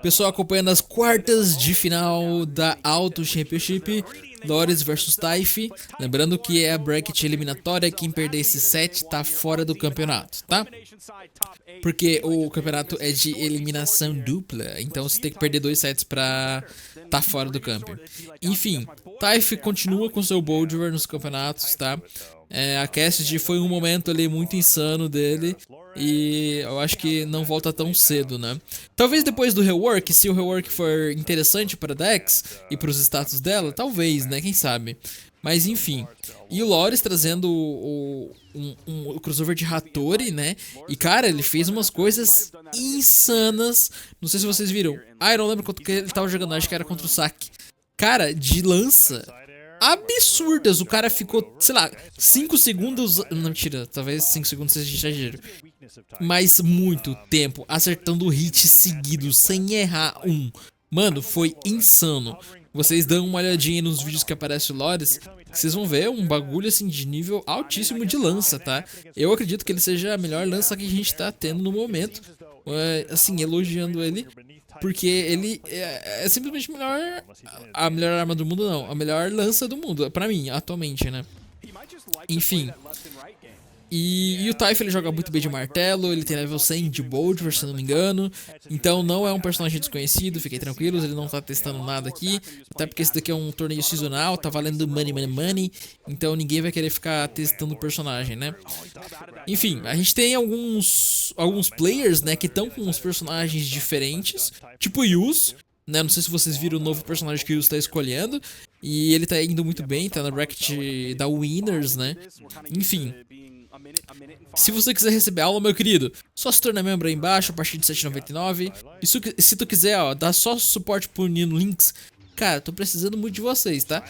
Pessoal, acompanhando as quartas de final da Auto Championship, Lores versus Taif. Lembrando que é a bracket eliminatória, quem perder esse set tá fora do campeonato, tá? Porque o campeonato é de eliminação dupla, então você tem que perder 2 sets pra tá fora do campeonato. Enfim, Taif continua com seu Boldiver nos campeonatos, tá? A Cassidy foi um momento ali muito insano dele e eu acho que não volta tão cedo, né? Talvez depois do rework, se o rework for interessante para Dex e para os status dela, talvez, né? Quem sabe? Mas enfim. E o Lores trazendo o crossover de Hattori, né? E cara, ele fez umas coisas insanas. Não sei se vocês viram. Eu não lembro quanto que ele tava jogando, acho que era contra o Saki. Cara, de lança absurdas. O cara ficou, sei lá, 5 segundos. Não, mentira, talvez 5 segundos seja exagero. Mas muito tempo acertando hits seguidos sem errar um. Mano, foi insano. Vocês dão uma olhadinha nos vídeos que aparece o Lores, vocês vão ver um bagulho assim de nível altíssimo de lança, tá? Eu acredito que ele seja a melhor lança que a gente tá tendo no momento. Assim, elogiando ele, porque ele é simplesmente a melhor arma do mundo, não, a melhor lança do mundo, pra mim, atualmente, né? Enfim. E o Taif, ele joga muito bem de martelo, ele tem level 100 de Boldiver, se não me engano. Então não é um personagem desconhecido, fiquem tranquilos, ele não tá testando nada aqui. Até porque esse daqui é um torneio seasonal, tá valendo money. Então ninguém vai querer ficar testando o personagem, né? Enfim, a gente tem alguns players, né, que estão com uns personagens diferentes, tipo o Yus, né? Não sei se vocês viram o novo personagem que o Yus tá escolhendo. E ele tá indo muito bem, tá na bracket da Winners, né? Enfim. Se você quiser receber aula, meu querido, só se tornar membro aí embaixo a partir de R$7,99. E se tu quiser, ó, dar só suporte pro Nino Links, cara, tô precisando muito de vocês, tá?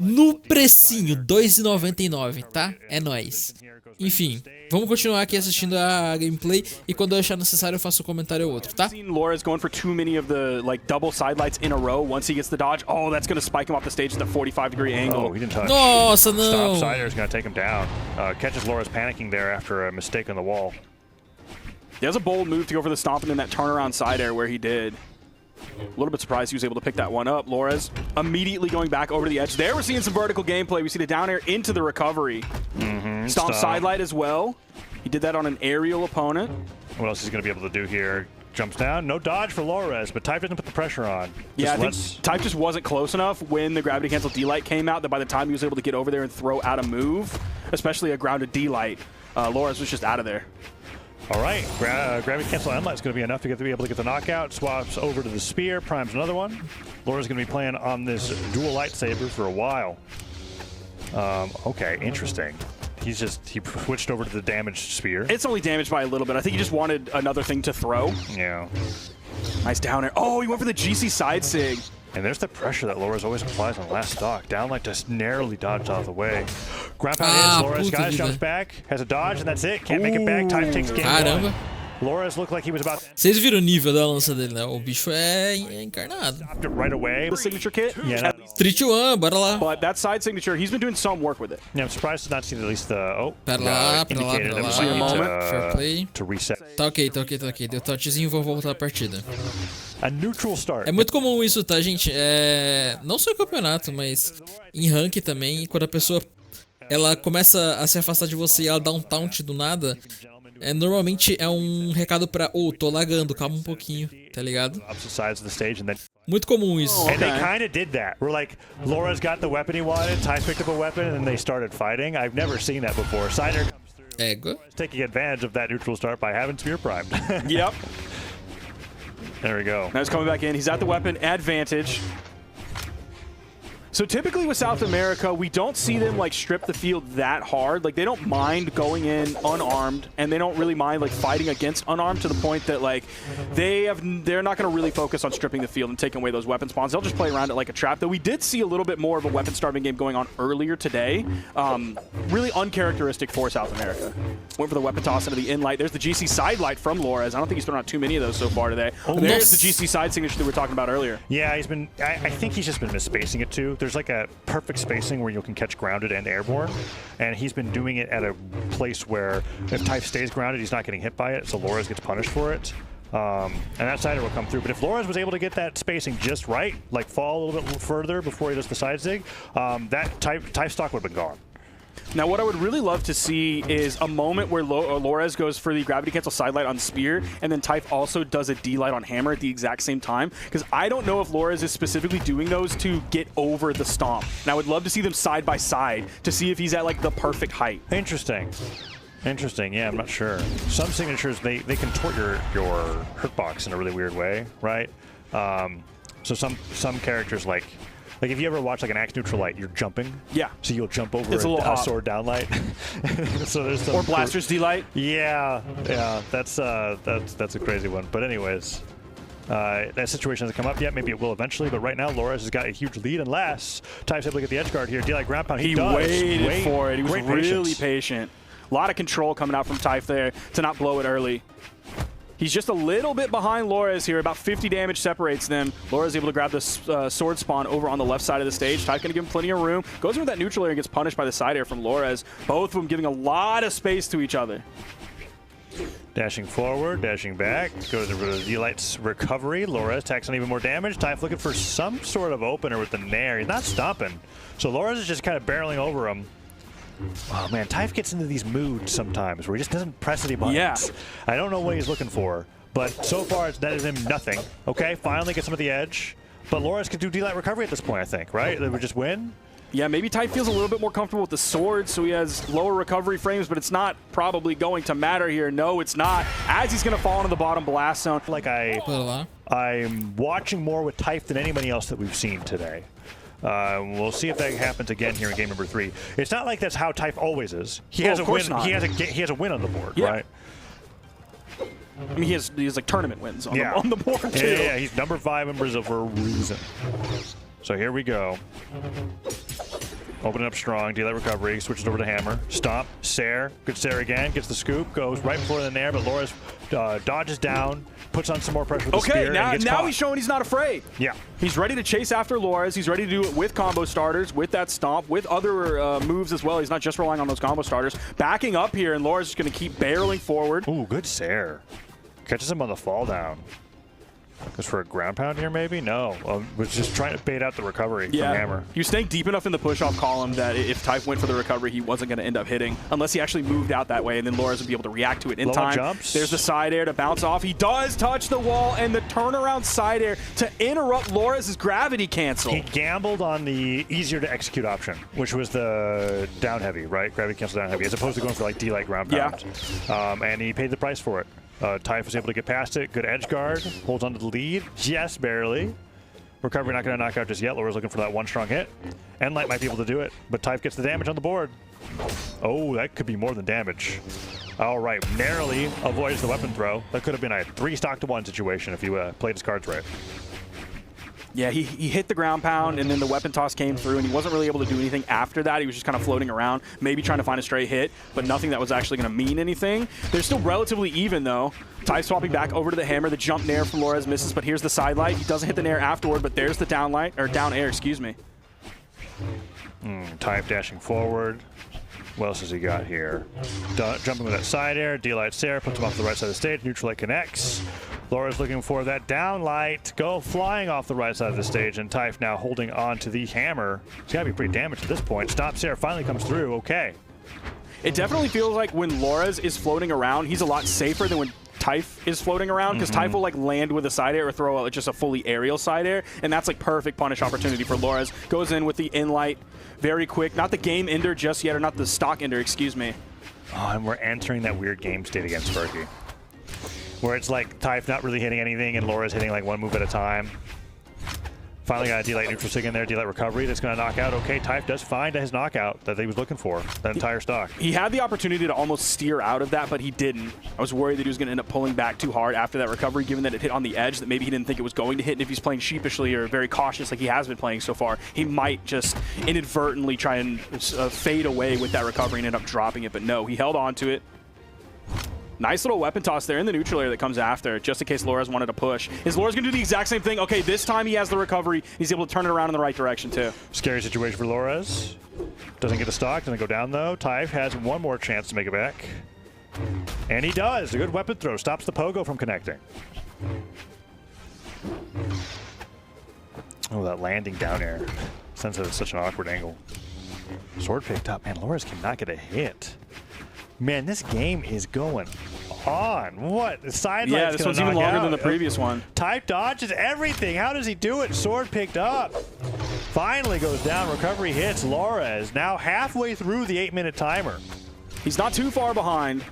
No precinho, R$2,99, tá? É nóis. Enfim, vamos continuar aqui assistindo a gameplay e quando eu achar necessário eu faço um comentário ou outro, tá? Loris going for too many of the double side lights in a row. Once he gets the dodge, oh, that's going to spike him off the stage at a 45-degree angle. Oh, he didn't touch. Nossa, não! Stop Sider's going to take him down. Catches Loris panicking there after a mistake on the wall. He has a bold move to go for the stomp and then that turnaround side air where he did. A little bit surprised he was able to pick that one up. Lores immediately going back over to the edge. There we're seeing some vertical gameplay. We see the down air into the recovery. Stomp sidelight as well. He did that on an aerial opponent. What else is he going to be able to do here? Jumps down. No dodge for Lores, but Taif doesn't put the pressure on. Yeah, I think Taif just wasn't close enough when the gravity cancel D-Light came out that by the time he was able to get over there and throw out a move, especially a grounded D-Light, Lores was just out of there. All right, gravity cancel N-Light is going to be enough to be able to get the knockout. Swaps over to the spear, primes another one. Laura's going to be playing on this dual lightsaber for a while. Okay, interesting. He switched over to the damaged spear. It's only damaged by a little bit. I think he just wanted another thing to throw. Yeah. Nice down air. Oh, he went for the GC side sig. And there's the pressure that Loris always applies on last stock. Down like just narrowly dodged out of the way. Ground pound hits, Loris, guys, jumps back, has a dodge, and that's it. Can't make it back. Time takes game one. Loris looked like he was about to... Vocês viram o nível da lança dele, né? O bicho é encarnado. Stopped it right away. The signature kit? Yeah. Street 1, bora lá. But that side signature, he's been doing some work with it. Yeah, I'm surprised to not see at least the... Oh, pera lá. Fair play. To reset. Tá ok. Deu touchzinho e vou voltar a partida. A neutral start. É muito comum isso, tá, gente? Não só em campeonato, mas em rank também. Quando a pessoa ela começa a se afastar de você e ela dá um taunt do nada, normalmente é um recado pra, tô lagando, calma um pouquinho, tá ligado? Muito comum isso. And they kind of did that. We're like, Laura's got the weapon he wanted, Taif picked up a weapon, and then they started fighting. I've never seen that before. Sider taking advantage of that neutral start by having spear primed. Yep. There we go. Now he's coming back in. He's at the weapon advantage. So typically with South America, we don't see them like strip the field that hard. Like they don't mind going in unarmed, and they don't really mind like fighting against unarmed to the point that like they're not going to really focus on stripping the field and taking away those weapon spawns. They'll just play around it like a trap. Though we did see a little bit more of a weapon starving game going on earlier today. Really uncharacteristic for South America. Went for the weapon toss into the in-light. There's the GC side light from Lores. I don't think he's thrown out too many of those so far today. There's the GC side signature that we were talking about earlier. Yeah, he's been. I think he's just been misspacing it too. There's like a perfect spacing where you can catch grounded and airborne, and he's been doing it at a place where if Taif stays grounded, he's not getting hit by it, so Loris gets punished for it. And that side will come through. But if Lores was able to get that spacing just right, like fall a little bit further before he does the side zig, that Type stock would have been gone. Now, what I would really love to see is a moment where Lores goes for the gravity cancel side light on Spear, and then Type also does a D light on Hammer at the exact same time. Because I don't know if Lores is specifically doing those to get over the stomp. And I would love to see them side by side to see if he's at like the perfect height. Interesting. Interesting. Yeah, I'm not sure. Some signatures they contort your hurtbox in a really weird way, right? So some characters like if you ever watch like an axe neutral light, you're jumping. Yeah. So you'll jump over it's a sword down light. So there's some or Blaster's D light. Yeah. That's a crazy one. But anyways, that situation hasn't come up yet. Maybe it will eventually. But right now, Lores has got a huge lead. Unless Type's able to get the edge guard here, D-like ground pound. He waited for it. He was really patient. A lot of control coming out from Type there to not blow it early. He's just a little bit behind Lores here. About 50 damage separates them. Lores able to grab the sword spawn over on the left side of the stage. Type going to give him plenty of room. Goes in with that neutral air and gets punished by the side air from Lores. Both of them giving a lot of space to each other. Dashing forward, dashing back. Goes over to D-Light's recovery. Lores tacks on even more damage. Type looking for some sort of opener with the Nair. He's not stomping. So Lores is just kind of barreling over him. Oh man, Type gets into these moods sometimes where he just doesn't press any buttons. Yeah. I don't know what he's looking for, but so far it's netted him nothing. Okay, finally gets him at the edge. But Lores could do D-Light recovery at this point, I think, right? They would just win. Yeah, maybe Type feels a little bit more comfortable with the sword, so he has lower recovery frames, but it's not probably going to matter here. No, it's not, as he's going to fall into the bottom blast zone. Like I'm watching more with Type than anybody else that we've seen today. We'll see if that happens again here in game number 3. It's not like that's how Type always is. He has a win. He has a win on the board, right? I mean, he has like tournament wins on the board too. Yeah, he's number 5 in Brazil for a reason. So here we go. Opening up strong, D-Light recovery, switches over to Hammer. Stomp, Sair, good Sair again, gets the scoop, goes right before the Nair, but Lores dodges down, puts on some more pressure with the spear, and gets now he's showing he's not afraid. Yeah. He's ready to chase after Lores. He's ready to do it with combo starters, with that stomp, with other moves as well. He's not just relying on those combo starters. Backing up here, and Lores is going to keep barreling forward. Ooh, good Sair. Catches him on the fall down. Goes for a ground pound here, maybe? No. Was just trying to bait out the recovery from Hammer. He was staying deep enough in the push-off column that if Type went for the recovery, he wasn't going to end up hitting unless he actually moved out that way, and then Lores would be able to react to it in time. Jumps. There's the side air to bounce off. He does touch the wall, and the turnaround side air to interrupt Lores' gravity cancel. He gambled on the easier-to-execute option, which was the down heavy, right? Gravity cancel down heavy, as opposed to going for like D-Light ground pound. Yeah. And he paid the price for it. Type was able to get past it. Good edge guard. Holds onto the lead. Just barely. Recovery not going to knock out just yet. Lores looking for that one strong hit. Enlight might be able to do it, but Type gets the damage on the board. Oh, that could be more than damage. All right, narrowly avoids the weapon throw. That could have been a 3-stock-to-1 situation if you played his cards right. Yeah, he hit the ground pound, and then the weapon toss came through, and he wasn't really able to do anything after that. He was just kind of floating around, maybe trying to find a straight hit, but nothing that was actually going to mean anything. They're still relatively even, though. Type swapping back over to the Hammer. The jump Nair from Lores misses, but here's the side light. He doesn't hit the Nair afterward, but there's the down light, or down air, excuse me. Type dashing forward. What else has he got here? Jumping with that side air. D-Light Sair puts him off the right side of the stage. Neutral light connects. Lores looking for that down light. Go flying off the right side of the stage. And Type now holding on to the Hammer. He's got to be pretty damaged at this point. Stop Sair finally comes through. Okay. It definitely feels like when Lores is floating around, he's a lot safer than when Type is floating around, because Type will like land with a side air or throw just a fully aerial side air, and that's like perfect punish opportunity for Lores. Goes in with the in-light very quick. Not the game ender just yet, or not the stock ender, excuse me. Oh, and we're entering that weird game state against Fergie, where it's like Type not really hitting anything and Lores hitting like one move at a time. Finally got a D-Light neutral sig in there, D-Light recovery that's going to knock out. Okay, Type does find his knockout that he was looking for, that entire stock. He had the opportunity to almost steer out of that, but he didn't. I was worried that he was going to end up pulling back too hard after that recovery, given that it hit on the edge, that maybe he didn't think it was going to hit, and if he's playing sheepishly or very cautious like he has been playing so far, he might just inadvertently try and fade away with that recovery and end up dropping it, but no, he held on to it. Nice little weapon toss there in the neutral area that comes after, just in case Lores wanted to push. Is Lores going to do the exact same thing? Okay, this time he has the recovery. He's able to turn it around in the right direction, too. Scary situation for Lores. Doesn't get the stock, doesn't go down, though. Type has one more chance to make it back. And he does. A good weapon throw. Stops the pogo from connecting. Oh, that landing down air. Since it's such an awkward angle. Sword picked up. Man, Loras cannot get a hit. Man, this game is going on. What? Side Yeah, this one's even longer than the previous one. Type dodges everything. How does he do it? Sword picked up. Finally goes down. Recovery hits. Loras now halfway through the 8-minute timer. He's not too far behind.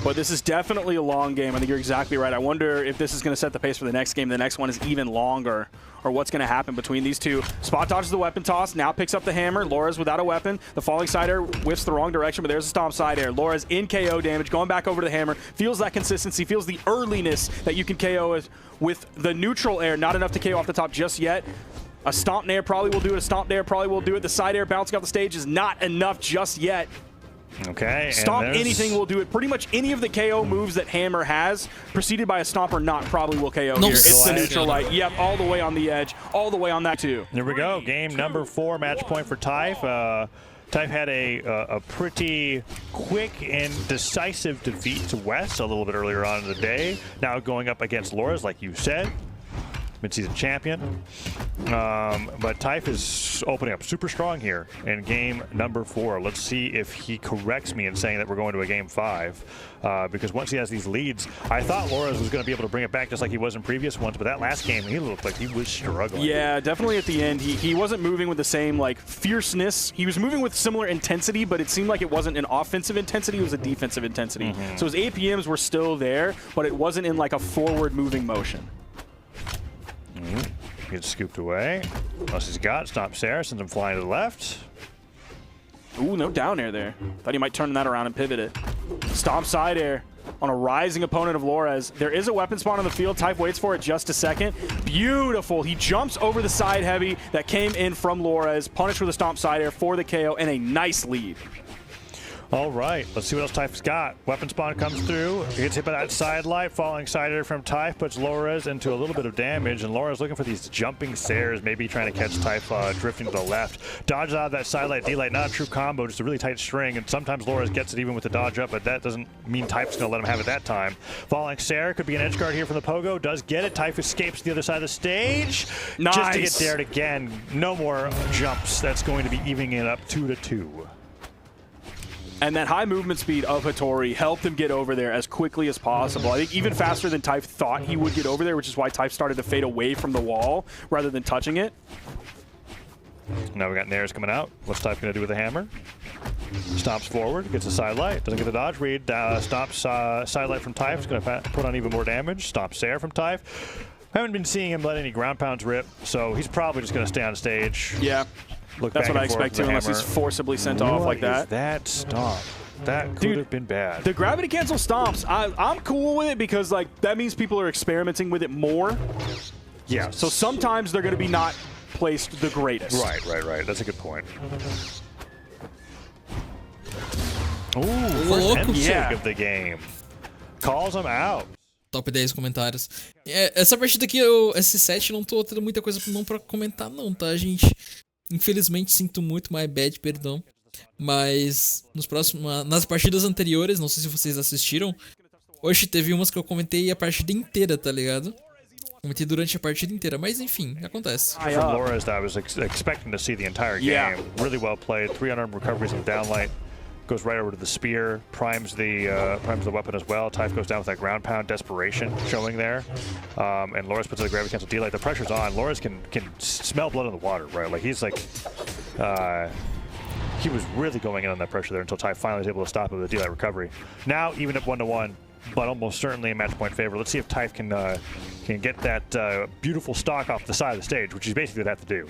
But this is definitely a long game. I think you're exactly right. I wonder if this is going to set the pace for the next game. The next one is even longer, or what's going to happen between these two. Spot dodges the weapon toss, now picks up the hammer. Loras without a weapon. The falling side air whiffs the wrong direction, but there's a stomp side air. Loras in KO damage, going back over to the hammer. Feels that consistency, feels the earliness that you can KO with the neutral air. Not enough to KO off the top just yet. A stomp nair probably will do it. A stomp nair probably will do it. The side air bouncing off the stage is not enough just yet. Okay. Stomp anything will do it. Pretty much any of the KO moves that Hammer has, preceded by a stomp or not, probably will KO here. It's the neutral light. Yep, all the way on the edge, all the way on that too. There we go. Game number 4, match point for Typh. Typh had a pretty quick and decisive defeat to West a little bit earlier on in the day. Now going up against Loras, like you said. Mid-season champion. But Typh is opening up super strong here in game number 4. Let's see if he corrects me in saying that we're going to a game 5. Because once he has these leads, I thought Loras was going to be able to bring it back just like he was in previous ones. But that last game, he looked like he was struggling. Yeah, definitely at the end. He wasn't moving with the same like fierceness. He was moving with similar intensity, but it seemed like it wasn't an offensive intensity. It was a defensive intensity. So his APMs were still there, but it wasn't in like a forward moving motion. Gets scooped away. Unless he's got Stomp Sarah, sends him flying to the left. Ooh, no down air there. Thought he might turn that around and pivot it. Stomp side air on a rising opponent of Loras. There is a weapon spawn on the field. Typh waits for it just a second. Beautiful. He jumps over the side heavy that came in from Loras. Punished with a stomp side air for the KO and a nice lead. All right, let's see what else Typh's got. Weapon spawn comes through. He gets hit by that side light. Falling side air from Typh puts Loras into a little bit of damage, and Loras looking for these jumping Sairs, maybe trying to catch Typh drifting to the left. Dodges out of that side light, D-light, not a true combo, just a really tight string, and sometimes Loras gets it even with the dodge up, but that doesn't mean Typh's going to let him have it that time. Falling Sair could be an edge guard here from the Pogo, does get it. Typh escapes to the other side of the stage. Nice. Just to get dared again. No more jumps. That's going to be evening it up 2-2. And that high movement speed of Hattori helped him get over there as quickly as possible. I think even faster than Typh thought he would get over there, which is why Typh started to fade away from the wall rather than touching it. Now we got Nairs coming out. What's Typh going to do with the hammer? Stomps forward, gets a side light, doesn't get the dodge read. Stomps side light from Typh, is going to put on even more damage. Stomps Sair from Typh. Haven't been seeing him let any ground pounds rip, so he's probably just going to stay on stage. Yeah. That's what I expect too, unless he's forcibly sent off like that. Is that stomp? That could have been bad. The gravity cancel stomps, I'm cool with it because like that means people are experimenting with it more. Yeah. So sometimes they're going to be not placed the greatest. Right. That's a good point. Ooh, first handshake of the game. Calls him out. Top 10 comentários. Essa partida aqui, esse set, não tô tendo muita coisa não pra comentar não, tá, gente? Infelizmente, sinto muito, my bad, perdão. Mas nas partidas anteriores, não sei se vocês assistiram, hoje teve umas que eu comentei a partida inteira, tá ligado? Comentei durante a partida inteira, mas enfim, acontece. From Loras, I was expecting to see the entire game. Really well played. 3 unarmed recoveries and downlight. Goes right over to the spear, primes the weapon as well. Typh goes down with that ground pound, desperation showing there. And Loras puts in the gravity cancel D-light. The pressure's on. Loras can smell blood in the water, right? Like he's like, he was really going in on that pressure there until Typh finally was able to stop it with the D-light recovery. Now even up 1-1, but almost certainly a match point favor. Let's see if Typh can get that beautiful stock off the side of the stage, which he's basically going to have to do.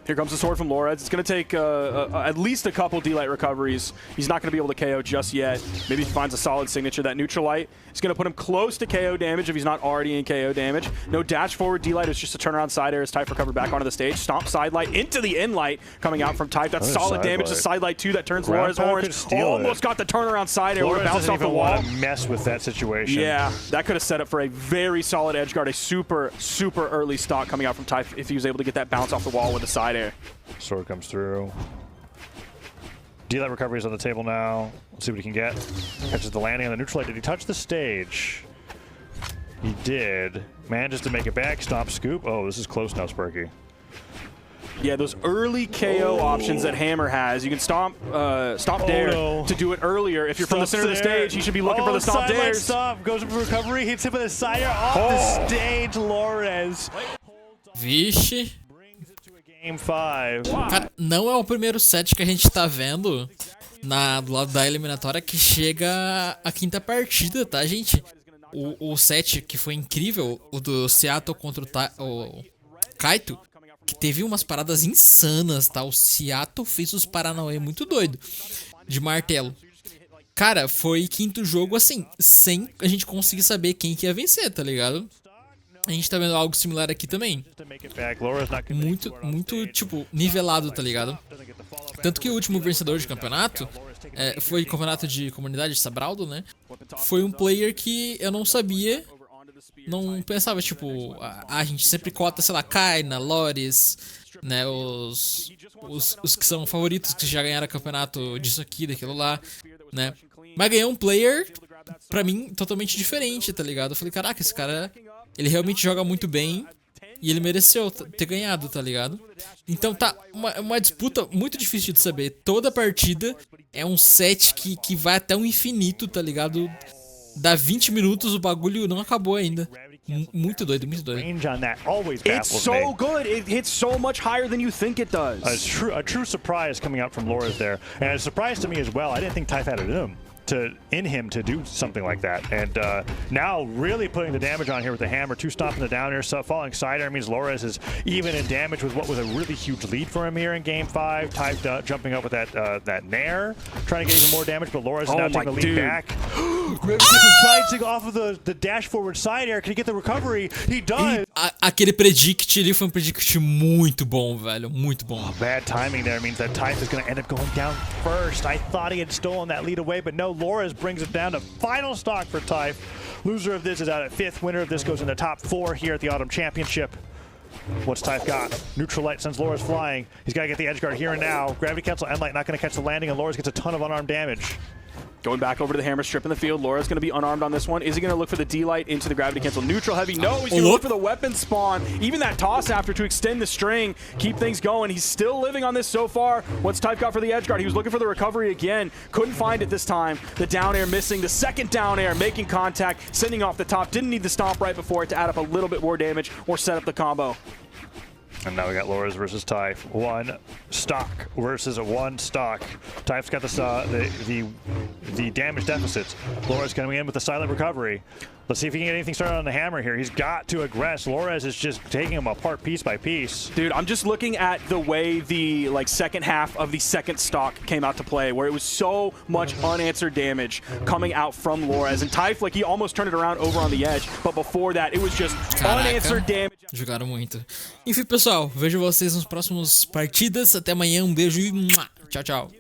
Here comes the sword from Loras. It's going to take at least a couple D-light recoveries. He's not going to be able to KO just yet. Maybe he finds a solid signature. That neutral light is going to put him close to KO damage if he's not already in KO damage. No dash forward D-light. It's just a turnaround side air as Typh recovered back onto the stage. Stomp side light into the in light coming out from Typh. That's solid damage. The side light too that turns Loras orange. Almost got the turnaround side air. Would have bounced off the wall. Want to mess with that situation. Yeah, that could have set up for a very solid edge guard. A super early stock coming out from Typh if he was able to get that bounce off the wall with the side air. Sword comes through. D-light recovery is on the table now. Let's see what he can get. Catches the landing on the neutral light. Did he touch the stage? He did. Manages to make it back. Stomp scoop. Oh, this is close now, Sparky. Yeah, those early KO options that Hammer has. You can stomp dare to do it earlier. If you're from the center of the stage, you should be looking for the stomp dares. Stomp goes for recovery, hits him with a side air off the stage. Lores. Vixe. Game 5. Cara, não é o primeiro set que a gente tá vendo do lado da eliminatória que chega a quinta partida, tá, gente? O set que foi incrível, o do Seattle contra o Kaito, que teve umas paradas insanas, tá? O Seattle fez os Paranauê muito doido de martelo. Cara, foi quinto jogo assim, sem a gente conseguir saber quem que ia vencer, tá ligado? A gente tá vendo algo similar aqui também. Muito, tipo, nivelado, tá ligado? Tanto que o último vencedor de campeonato foi campeonato de comunidade de Sabraldo, né? Foi um player que eu não sabia, não pensava, tipo, a gente sempre cota, sei lá, Kaina, Lores, né? Os que são favoritos, que já ganharam campeonato disso aqui, daquilo lá, né? Mas ganhou um player, pra mim, totalmente diferente, tá ligado? Eu falei, caraca, esse cara, ele realmente joga muito bem e ele mereceu ter ganhado, tá ligado? Então tá uma disputa muito difícil de saber. Toda partida é um set que vai até o infinito, tá ligado? Dá 20 minutos, o bagulho não acabou ainda. Muito doido, muito doido. It's so good. It hits so much higher than you think it does. A true surprise coming out from Lores there. And a surprise to me as well. I didn't think Typh had it in him to do something like that. And now really putting the damage on here with the hammer, 2 stomping the down air, falling side air means Lores is even in damage with what was a really huge lead for him here in game 5. Typh jumping up with that nair, trying to get even more damage, but Lores is now taking the lead back. Side off of the dash forward side air. Can he get the recovery? He does. Aquele predict ali foi um predict muito bom, velho. Muito bom. Bad timing there means that Typh is going to end up going down first. I thought he had stolen that lead away, but no, Lores brings it down to final stock for Typh. Loser of this is out at 5th. Winner of this goes in the top 4 here at the Autumn Championship. What's Typh got? Neutral light sends Lores flying. He's got to get the edge guard here and now. Gravity cancel, End light not going to catch the landing, and Lores gets a ton of unarmed damage. Going back over to the hammer, strip in the field. Laura's going to be unarmed on this one. Is he going to look for the D-Light into the gravity cancel? Neutral heavy. No, he's going to look for the weapon spawn. Even that toss after to extend the string, keep things going. He's still living on this so far. What's Typh got for the edge guard? He was looking for the recovery again. Couldn't find it this time. The down air missing. The second down air making contact, sending off the top. Didn't need the stomp right before it to add up a little bit more damage or set up the combo. And now we got Lores versus Typh. 1 stock versus a 1 stock. Typh's got the damage deficits. Lores coming in with a silent recovery. Let's see if he can get anything started on the hammer here. He's got to aggress. Lores is just taking him apart piece by piece. Dude, I'm just looking at the way the second half of the second stock came out to play, where it was so much unanswered damage coming out from Lores. And Typh, he almost turned it around over on the edge, but before that, it was just unanswered damage. Jogaram muito. Enfim, pessoal, vejo vocês nos próximos partidas. Até amanhã, um beijo e tchau, tchau.